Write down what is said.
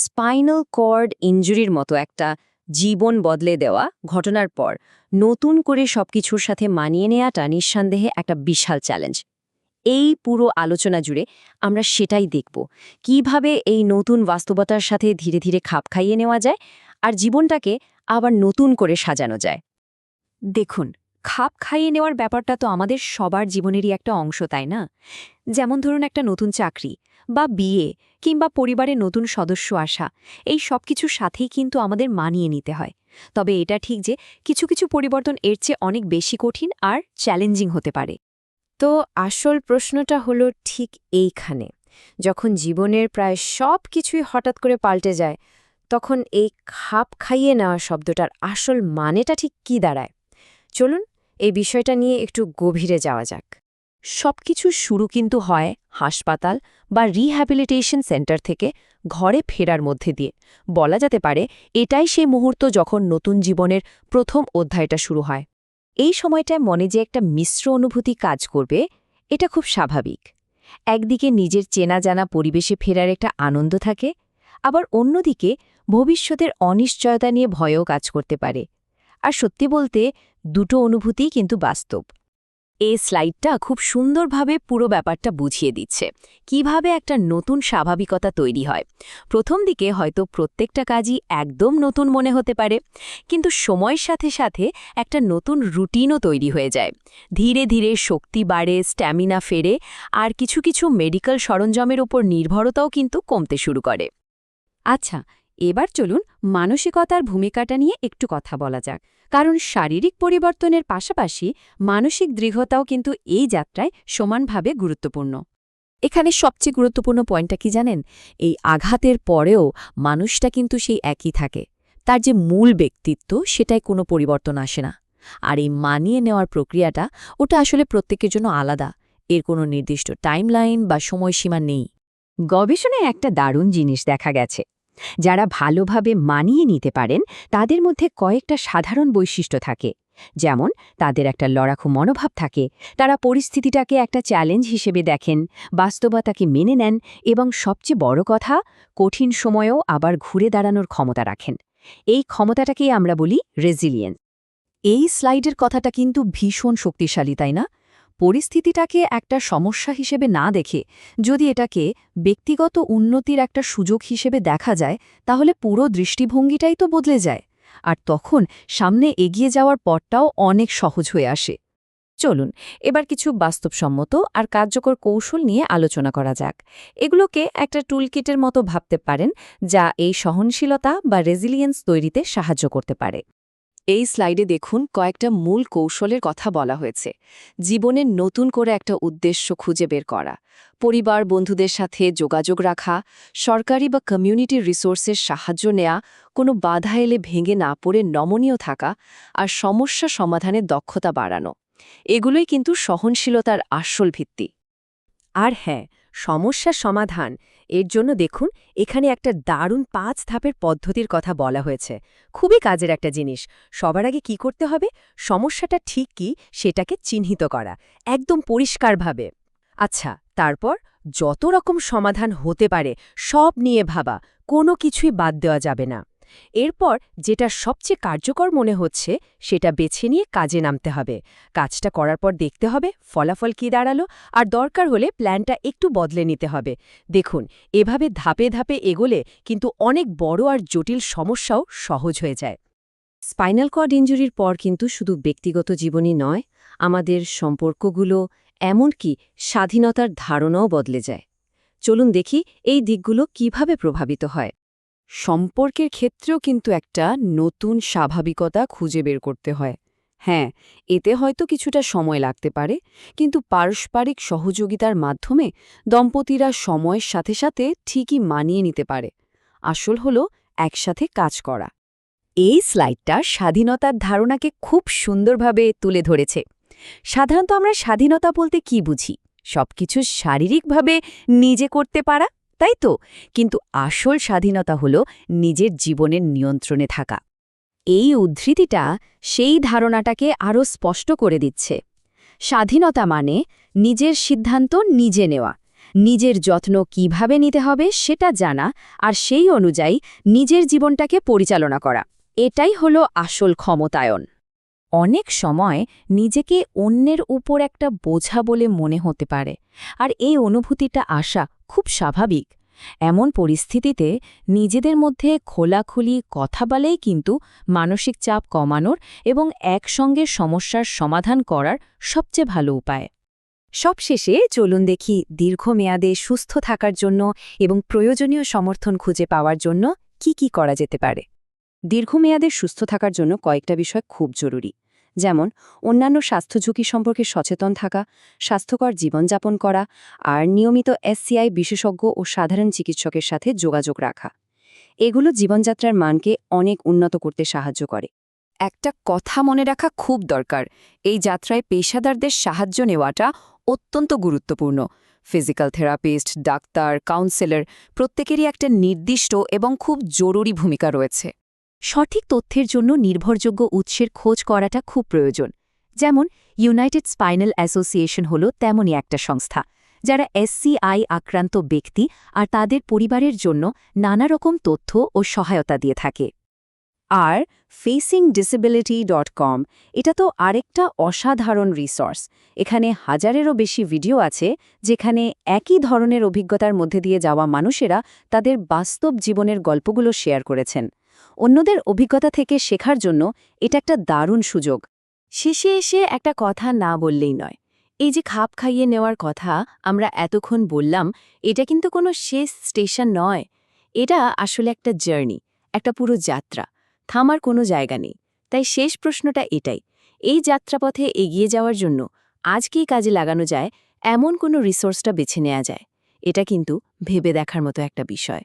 Spinal cord ইনজুরির মতো একটা জীবন বদলে দেওয়া ঘটনার পর নতুন করে সবকিছুর সাথে মানিয়ে নেওয়াটা নিঃসন্দেহে একটা বিশাল চ্যালেঞ্জ। এই পুরো আলোচনা জুড়ে আমরা সেটাই দেখব, কিভাবে এই নতুন বাস্তবতার সাথে ধীরে ধীরে খাপ খাইয়ে নেওয়া যায় আর জীবনটাকে আবার নতুন করে সাজানো যায়। দেখুন, খাপ খাইয়ে নেওয়ার ব্যাপারটা তো আমাদের সবার জীবনেরই একটা অংশ, তাই না? যেমন ধরুন, একটা নতুন চাকরি বা বিয়ে কিংবা পরিবারে নতুন সদস্য আসা, এই সব কিছুর সাথেই কিন্তু আমাদের মানিয়ে নিতে হয়। তবে এটা ঠিক যে কিছু কিছু পরিবর্তন এর চেয়ে অনেক বেশি কঠিন আর চ্যালেঞ্জিং হতে পারে। তো আসল প্রশ্নটা হলো ঠিক এইখানে, যখন জীবনের প্রায় সব কিছুই হঠাৎ করে পাল্টে যায়, তখন এই খাপ খাইয়ে নেওয়া শব্দটার আসল মানেটা ঠিক কী দাঁড়ায়? চলুন এই বিষয়টা নিয়ে একটু গভীরে যাওয়া যাক। সবকিছু শুরু কিন্তু হয় হাসপাতাল বা রিহ্যাবিলিটেশন সেন্টার থেকে ঘরে ফেরার মধ্যে দিয়ে। বলা যেতে পারে এটাই সেই মুহূর্ত যখন নতুন জীবনের প্রথম অধ্যায়টা শুরু হয়। এই সময়টায় মনে যে একটা মিশ্র অনুভূতি কাজ করবে, এটা খুব স্বাভাবিক। একদিকে নিজের চেনা জানা পরিবেশে ফেরার একটা আনন্দ থাকে, আবার অন্যদিকে ভবিষ্যতের অনিশ্চয়তা নিয়ে ভয়ও কাজ করতে পারে। আর সত্যি বলতে, দুটো অনুভূতিই কিন্তু বাস্তব। এই স্লাইডটা খুব সুন্দরভাবে পুরো ব্যাপারটা বুঝিয়ে দিচ্ছে, কিভাবে একটা নতুন স্বাভাবিকতা তৈরি হয়। প্রথম দিকে হয়তো প্রত্যেকটা কাজই একদম নতুন মনে হতে পারে, কিন্তু সময়ের সাথে সাথে একটা নতুন রুটিনও তৈরি হয়ে যায়। ধীরে ধীরে শক্তি বাড়ে, স্ট্যামিনা ফেরে, আর কিছু কিছু মেডিকেল সরঞ্জামের ওপর নির্ভরতাও কিন্তু কমতে শুরু করে। আচ্ছা, এবার চলুন মানসিকতার ভূমিকাটা নিয়ে একটু কথা বলা যাক, কারণ শারীরিক পরিবর্তনের পাশাপাশি মানসিক দৃঢ়তাও কিন্তু এই যাত্রায় সমানভাবে গুরুত্বপূর্ণ। এখানে সবচেয়ে গুরুত্বপূর্ণ পয়েন্টটা কি জানেন? এই আঘাতের পরেও মানুষটা কিন্তু সেই একই থাকে। তার যে মূল ব্যক্তিত্ব, সেটাই কোনো পরিবর্তন আসে না। আর এই মানিয়ে নেওয়ার প্রক্রিয়াটা, ওটা আসলে প্রত্যেকের জন্য আলাদা। এর কোনো নির্দিষ্ট টাইমলাইন বা সময়সীমা নেই। গবেষণায় একটা দারুণ জিনিস দেখা গেছে, যারা ভালোভাবে মানিয়ে নিতে পারেন তাদের মধ্যে কয়েকটা সাধারণ বৈশিষ্ট্য থাকে। যেমন, তাদের একটা লড়াকু মনোভাব থাকে, তারা পরিস্থিতিটাকে একটা চ্যালেঞ্জ হিসেবে দেখেন, বাস্তবতাকে মেনে নেন এবং সবচেয়ে বড় কথা, কঠিন সময়েও আবার ঘুরে দাঁড়ানোর ক্ষমতা রাখেন। এই ক্ষমতাটাকেই আমরা বলি রেজিলিয়েন্স। এই স্লাইডের কথাটা কিন্তু ভীষণ শক্তিশালী, তাই না? পরিস্থিতিটাকে একটা সমস্যা হিসেবে না দেখে যদি এটাকে ব্যক্তিগত উন্নতির একটা সুযোগ হিসেবে দেখা যায়, তাহলে পুরো দৃষ্টিভঙ্গিটাই তো বদলে যায়। আর তখন সামনে এগিয়ে যাওয়ার পথটাও অনেক সহজ হয়ে আসে। চলুন এবার কিছু বাস্তবসম্মত আর কার্যকর কৌশল নিয়ে আলোচনা করা যাক। এগুলোকে একটা টুলকিটের মতো ভাবতে পারেন, যা এই সহনশীলতা বা রেজিলিয়েন্স তৈরিতে সাহায্য করতে পারে। এই স্লাইডে দেখুন, কয়েকটা মূল কৌশলের কথা বলা হয়েছে। জীবনের নতুন করে একটা উদ্দেশ্য খুঁজে বের করা, পরিবার বন্ধুদের সাথে যোগাযোগ রাখা, সরকারি বা কমিউনিটি রিসোর্সের সাহায্য নেয়া, কোনো বাধা এলে ভেঙে না পড়ে নমনীয় থাকা, আর সমস্যা সমাধানের দক্ষতা বাড়ানো। এগুলোই কিন্তু সহনশীলতার আসল ভিত্তি। আর হ্যাঁ, সমস্যার সমাধান, এর জন্য দেখুন এখানে একটা দারুণ ৫ ধাপের পদ্ধতির কথা বলা হয়েছে। খুবই কাজের একটা জিনিস। সবার আগে কি করতে হবে? সমস্যাটা ঠিক কি সেটাকে চিহ্নিত করা, একদম পরিষ্কারভাবে। আচ্ছা, তারপর যত রকম সমাধান হতে পারে সব নিয়ে ভাবা, কোনো কিছুই বাদ দেওয়া যাবে না। এরপর যেটা সবচেয়ে কার্যকর মনে হচ্ছে সেটা বেছে নিয়ে কাজে নামতে হবে। কাজটা করার পর দেখতে হবে ফলাফল কী দাঁড়ালো, আর দরকার হলে প্ল্যানটা একটু বদলে নিতে হবে। দেখুন, এভাবে ধাপে ধাপে এগোলে কিন্তু অনেক বড় আর জটিল সমস্যাও সহজ হয়ে যায়। স্পাইনাল কর্ড ইনজুরির পর কিন্তু শুধু ব্যক্তিগত জীবনই নয়, আমাদের সম্পর্কগুলো, এমনকি স্বাধীনতার ধারণাও বদলে যায়। চলুন দেখি এই দিকগুলো কিভাবে প্রভাবিত হয়। সম্পর্কের ক্ষেত্রেও কিন্তু একটা নতুন স্বাভাবিকতা খুঁজে বের করতে হয়। হ্যাঁ, এতে হয়তো কিছুটা সময় লাগতে পারে, কিন্তু পারস্পরিক সহযোগিতার মাধ্যমে দম্পতিরা সময়ের সাথে সাথে ঠিকই মানিয়ে নিতে পারে। আসল হলো একসাথে কাজ করা। এই স্লাইডটা স্বাধীনতার ধারণাকে খুব সুন্দরভাবে তুলে ধরেছে। সাধারণত আমরা স্বাধীনতা বলতে কি বুঝি? সবকিছু শারীরিকভাবে নিজে করতে পারা, তাই তো? কিন্তু আসল স্বাধীনতা হল নিজের জীবনের নিয়ন্ত্রণে থাকা। এই উদ্ধৃতিটা সেই ধারণাটাকে আরও স্পষ্ট করে দিচ্ছে। স্বাধীনতা মানে নিজের সিদ্ধান্ত নিজে নেওয়া, নিজের যত্ন কিভাবে নিতে হবে সেটা জানা আর সেই অনুযায়ী নিজের জীবনটাকে পরিচালনা করা এটাই হলো আসল ক্ষমতায়ন। অনেক সময় নিজেকে অন্যের উপর একটা বোঝা বলে মনে হতে পারে, আর এই অনুভূতিটা আসা খুব স্বাভাবিক। এমন পরিস্থিতিতে নিজেদের মধ্যে খোলাখুলি কথা বলেই কিন্তু মানসিক চাপ কমানোর এবং একসঙ্গে সমস্যার সমাধান করার সবচেয়ে ভালো উপায়। সবশেষে চলুন দেখি দীর্ঘমেয়াদে সুস্থ থাকার জন্য এবং প্রয়োজনীয় সমর্থন খুঁজে পাওয়ার জন্য কি করা যেতে পারে। দীর্ঘমেয়াদে সুস্থ থাকার জন্য কয়েকটা বিষয় খুব জরুরি, যেমন অন্যান্য স্বাস্থ্য ঝুঁকি সম্পর্কে সচেতন থাকা, স্বাস্থ্যকর জীবনযাপন করা আর নিয়মিত SCI বিশেষজ্ঞ ও সাধারণ চিকিৎসকের সাথে যোগাযোগ রাখা। এগুলো জীবনযাত্রার মানকে অনেক উন্নত করতে সাহায্য করে। একটা কথা মনে রাখা খুব দরকার, এই যাত্রায় পেশাদারদের সাহায্য নেওয়াটা অত্যন্ত গুরুত্বপূর্ণ। ফিজিক্যাল থেরাপিস্ট, ডাক্তার, কাউন্সেলর প্রত্যেকেরই একটা নির্দিষ্ট এবং খুব জরুরি ভূমিকা রয়েছে। সঠিক তথ্যের জন্য নির্ভরযোগ্য উৎসের খোঁজ করাটা খুব প্রয়োজন। যেমন ইউনাইটেড স্পাইনাল অ্যাসোসিয়েশন হল তেমনই একটা সংস্থা, যারা SCI আক্রান্ত ব্যক্তি আর তাদের পরিবারের জন্য নানা রকম তথ্য ও সহায়তা দিয়ে থাকে। আর facingdisability.com এটা তো আরেকটা অসাধারণ রিসোর্স। এখানে হাজারেরও বেশি ভিডিও আছে, যেখানে একই ধরনের অভিজ্ঞতার মধ্যে দিয়ে যাওয়া মানুষেরা তাদের বাস্তব জীবনের গল্পগুলো শেয়ার করেছেন। অন্যদের অভিজ্ঞতা থেকে শেখার জন্য এটা একটা দারুণ সুযোগ। শেষে এসে একটা কথা না বললেই নয়, এই যে খাপ খাইয়ে নেওয়ার কথা আমরা এতক্ষণ বললাম, এটা কিন্তু কোনো শেষ স্টেশন নয়। এটা আসলে একটা জার্নি, একটা পুরো যাত্রা। থামার কোনো জায়গা নেই। তাই শেষ প্রশ্নটা এটাই, এই যাত্রাপথে এগিয়ে যাওয়ার জন্য আজকেই কাজে লাগানো যায় এমন কোনো রিসোর্সটা বেছে নেওয়া যায়। এটা কিন্তু ভেবে দেখার মতো একটা বিষয়।